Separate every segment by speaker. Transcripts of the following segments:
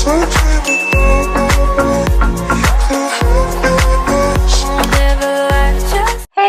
Speaker 1: Hey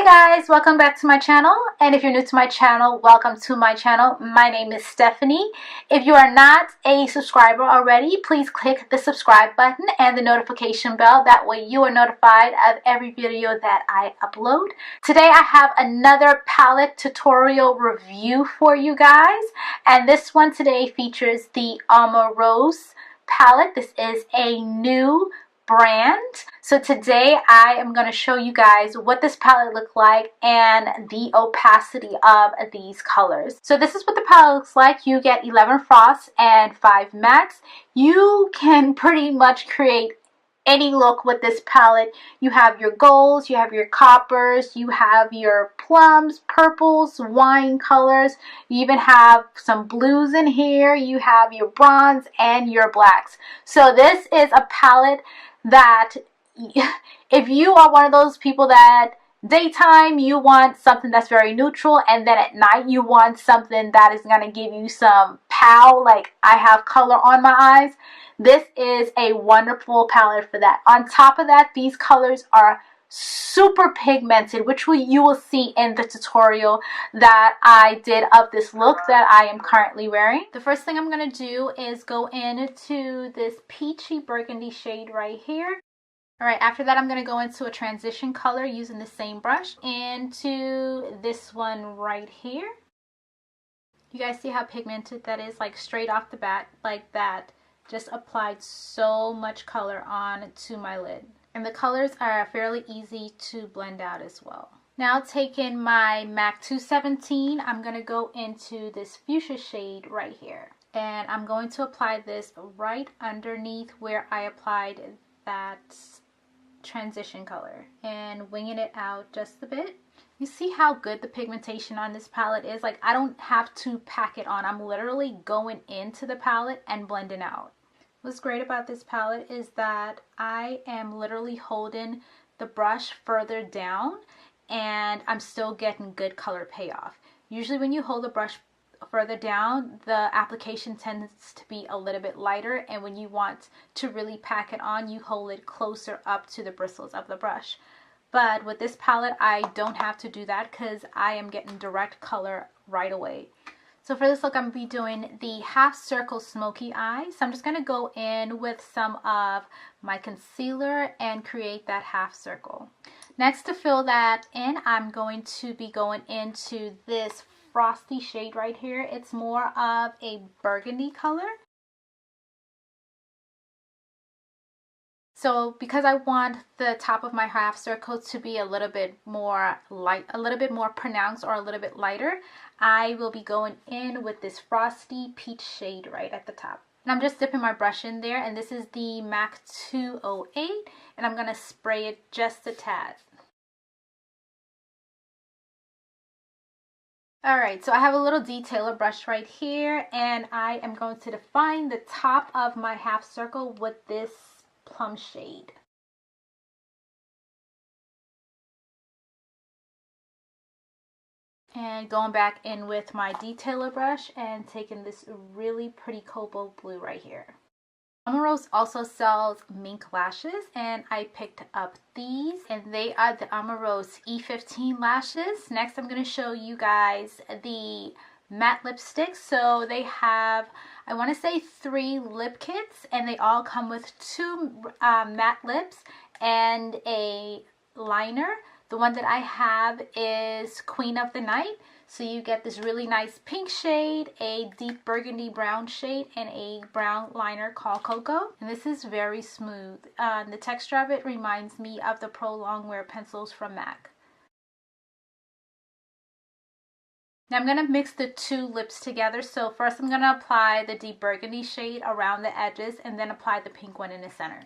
Speaker 1: guys, welcome back to my channel, and if you're new to my channel, welcome to my channel. My name is Stephanie. If you are not a subscriber already, please click the subscribe button and the notification bell. That way you are notified of every video that I upload. Today I have another palette tutorial review for you guys, and this one today features the Omorose palette. This is a new brand. So today I am going to show you guys what this palette looks like and the opacity of these colors. So this is what the palette looks like. You get 11 frosts and 5 mattes. You can pretty much create any look with this palette. You have your golds, you have your coppers, you have your plums, purples, wine colors, you even have some blues in here, you have your bronze and your blacks. So this is a palette that if you are one of those people that daytime you want something that's very neutral, and then at night you want something that is going to give you some pow, like I have color on my eyes, this is a wonderful palette for that. On top of that, these colors are super pigmented, which you will see in the tutorial that I did of this look that I am currently wearing. The first thing I'm going to do is go into this peachy burgundy shade right here. Alright, after that I'm going to go into a transition color using the same brush into this one right here. You guys see how pigmented that is? Like straight off the bat, like that. Just applied so much color on to my lid. And the colors are fairly easy to blend out as well. Now taking my MAC 217, I'm going to go into this fuchsia shade right here. And I'm going to apply this right underneath where I applied that transition color. And winging it out just a bit. You see how good the pigmentation on this palette is? Like I don't have to pack it on. I'm literally going into the palette and blending out. What's great about this palette is that I am literally holding the brush further down and I'm still getting good color payoff. Usually when you hold the brush further down, the application tends to be a little bit lighter, and when you want to really pack it on, you hold it closer up to the bristles of the brush. But with this palette, I don't have to do that because I am getting direct color right away. So for this look, I'm going to be doing the half circle smoky eye. So I'm just going to go in with some of my concealer and create that half circle. Next, to fill that in, I'm going to be going into this frosty shade right here. It's more of a burgundy color. So because I want the top of my half circle to be a little bit more light, a little bit more pronounced or a little bit lighter, I will be going in with this frosty peach shade right at the top. And I'm just dipping my brush in there, and this is the MAC 208, and I'm going to spray it just a tad. Alright, so I have a little detailer brush right here, and I am going to define the top of my half circle with this plum shade. And going back in with my detailer brush and taking this really pretty cobalt blue right here. Omorose also sells mink lashes, and I picked up these, and they are the Omorose E15 lashes. Next I'm going to show you guys the matte lipsticks. So they have, I want to say 3 lip kits, and they all come with 2 matte lips and a liner. The one that I have is Queen of the Night. So you get this really nice pink shade, a deep burgundy brown shade, and a brown liner called Cocoa. And this is very smooth. The texture of it reminds me of the Pro Longwear pencils from MAC. Now I'm going to mix the 2 lips together. So first I'm going to apply the deep burgundy shade around the edges, and then apply the pink one in the center.